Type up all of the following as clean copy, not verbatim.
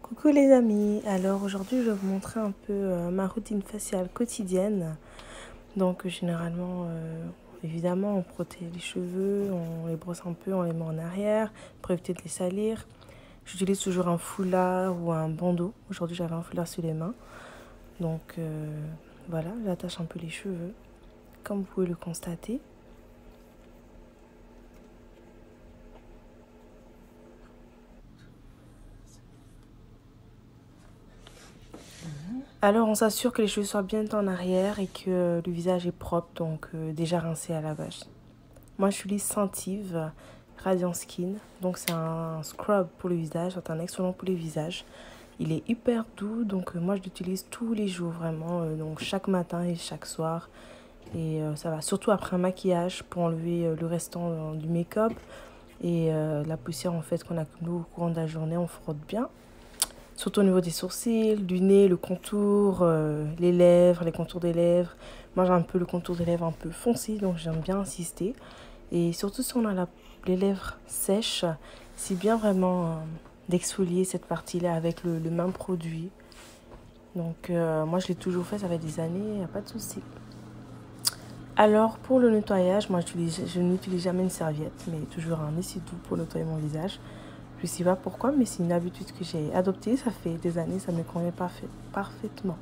Coucou les amis, alors aujourd'hui je vais vous montrer un peu ma routine faciale quotidienne. Donc généralement, évidemment on protège les cheveux, on les brosse un peu, on les met en arrière pour éviter de les salir. J'utilise toujours un foulard ou un bandeau. Aujourd'hui j'avais un foulard sur les mains. Donc voilà, j'attache un peu les cheveux comme vous pouvez le constater. Alors on s'assure que les cheveux soient bien en arrière et que le visage est propre, donc déjà rincé à la vache. Moi j'utilise Scentive Radiant Skin, donc c'est un scrub pour le visage, c'est un excellent pour le visage. Il est hyper doux, donc moi je l'utilise tous les jours vraiment, donc chaque matin et chaque soir. Et ça va surtout après un maquillage pour enlever le restant du make-up et la poussière en fait qu'on accumule au courant de la journée, on frotte bien. Surtout au niveau des sourcils, du nez, le contour, les lèvres, les contours des lèvres. Moi j'ai un peu le contour des lèvres un peu foncé, donc j'aime bien insister. Et surtout si on a les lèvres sèches, c'est bien vraiment d'exfolier cette partie-là avec le même produit. Donc moi je l'ai toujours fait, ça fait des années, il n'y a pas de souci. Alors pour le nettoyage, moi je n'utilise jamais une serviette, mais toujours un essuie-tout pour nettoyer mon visage. Je ne sais pas pourquoi, mais c'est une habitude que j'ai adoptée. Ça fait des années, ça me convient parfaitement.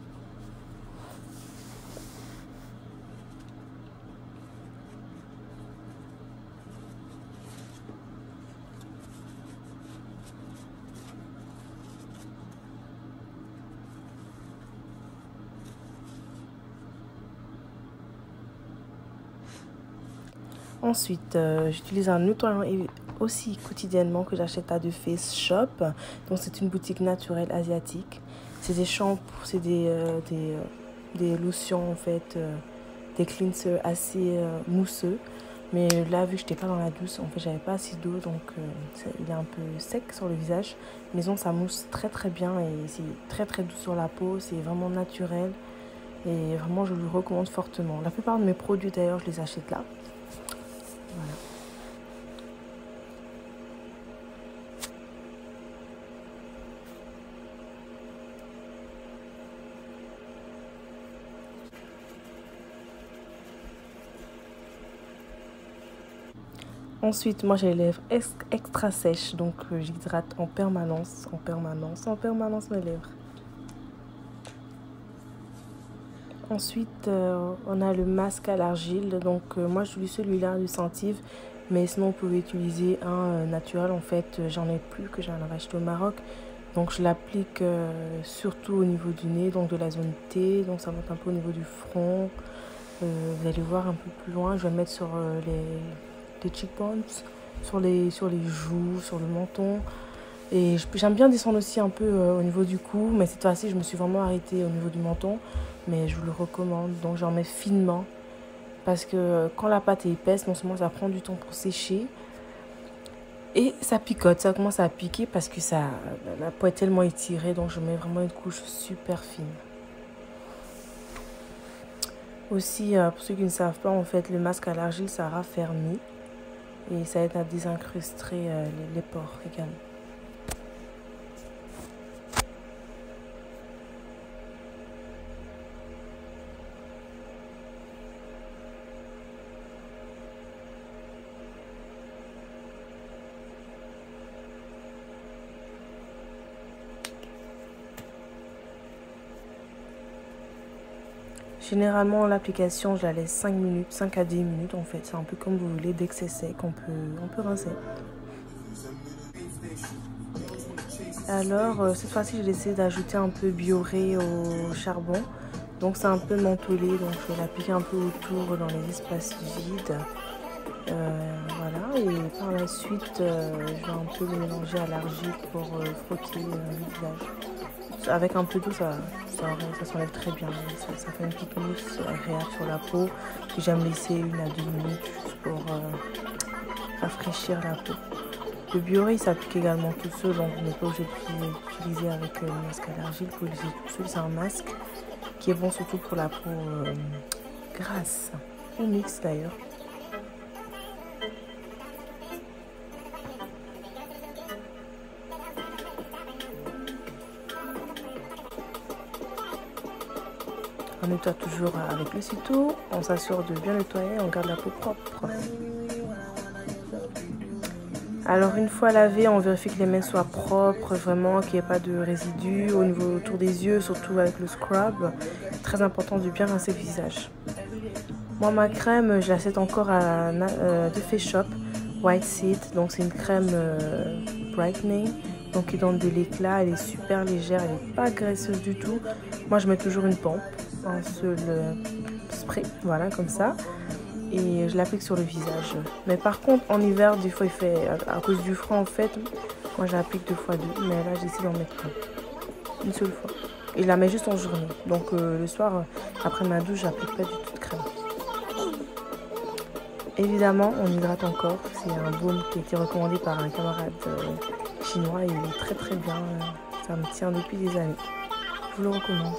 Ensuite, j'utilise un nettoyant aussi quotidiennement que j'achète à The Face Shop. Donc c'est une boutique naturelle asiatique. C'est des shampoings, c'est des lotions en fait, des cleansers assez mousseux. Mais là, vu que je n'étais pas dans la douce, en fait, j'avais pas assez d'eau, donc il est un peu sec sur le visage. Mais non, ça mousse très très bien et c'est très très doux sur la peau. C'est vraiment naturel et vraiment, je le recommande fortement. La plupart de mes produits d'ailleurs, je les achète là. Voilà. Ensuite, moi j'ai les lèvres extra sèches, donc j'hydrate en permanence mes lèvres. Ensuite, on a le masque à l'argile, donc moi j'utilise celui-là du Scentive, mais sinon vous pouvez utiliser un naturel. En fait, j'en ai plus, que j'en avais acheté au Maroc, donc je l'applique surtout au niveau du nez, donc de la zone T, donc ça monte un peu au niveau du front. Vous allez voir un peu plus loin, je vais le mettre sur les cheekbones, sur les joues, sur le menton. Et j'aime bien descendre aussi un peu au niveau du cou, mais cette fois-ci je me suis vraiment arrêtée au niveau du menton. Mais je vous le recommande, donc j'en mets finement. Parce que quand la pâte est épaisse, non seulement ça prend du temps pour sécher, et ça picote, ça commence à piquer parce que la peau est tellement étirée, donc je mets vraiment une couche super fine. Aussi, pour ceux qui ne savent pas, en fait, le masque à l'argile, ça raffermit et ça aide à désincruster les pores également. Généralement, l'application, je la laisse 5 minutes, 5 à 10 minutes en fait. C'est un peu comme vous voulez. Dès que c'est sec, on peut rincer. Alors, cette fois-ci, j'ai décidé d'ajouter un peu Bioré au charbon. Donc, c'est un peu mentholé. Donc, je vais l'appliquer un peu autour dans les espaces vides. Voilà. Et par la suite, je vais un peu le mélanger à l'argile pour frotter le visage. Avec un peu d'eau, ça s'enlève très bien. Ça fait une petite mousse agréable sur la peau. J'aime laisser 1 à 2 minutes juste pour rafraîchir la peau. Le Bioré s'applique également tout seul, donc vous n'êtes pas obligé d'utiliser avec le masque à l'argile. Pour l'utiliser tout seul, c'est un masque qui est bon surtout pour la peau grasse ou mixte d'ailleurs. On nettoie toujours avec le ciseau, on s'assure de bien nettoyer, on garde la peau propre. Alors une fois lavé, on vérifie que les mains soient propres, vraiment qu'il n'y ait pas de résidus au niveau autour des yeux, surtout avec le scrub. Très important de bien rincer le visage. Moi ma crème, je l'achète encore à The Face Shop, White Seed, donc c'est une crème brightening, donc qui donne de l'éclat, elle est super légère, elle n'est pas graisseuse du tout. Moi je mets toujours une pompe, un seul spray, voilà comme ça. Et je l'applique sur le visage. Mais par contre, en hiver, des fois, il fait, à cause du froid, en fait, moi, je l'applique 2 fois 2. Mais là, j'essaie d'en mettre une seule fois. Et je la mets juste en journée. Donc, le soir, après ma douche, j'applique pas du tout de crème. Évidemment, on hydrate encore. C'est un baume qui a été recommandé par un camarade chinois. Et il est très, très bien. Ça me tient depuis des années. Je vous le recommande.